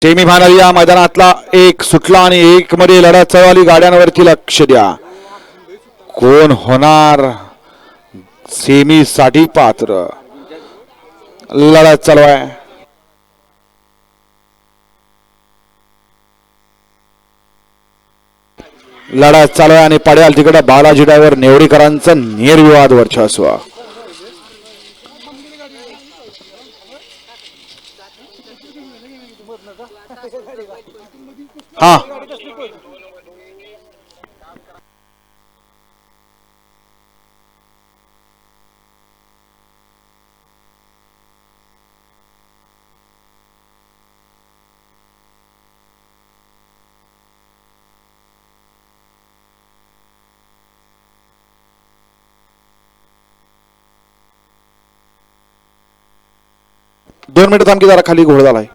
Semifinal या मैदानातला एक सुटला आणि एक मध्ये लढत चालू आली. गाड्यांवरती लक्ष द्या, कोण होणार सेमी साठी पात्र. लढत चालू आहे. लढत चालू आहे आणि पड्याल तिकडे बालाजी ड्रायव्हर नेवरीकरांचं निर्विवाद वर्चस्व. हा 2 मिनिटं थांब की जरा खाली घोळ झालाय.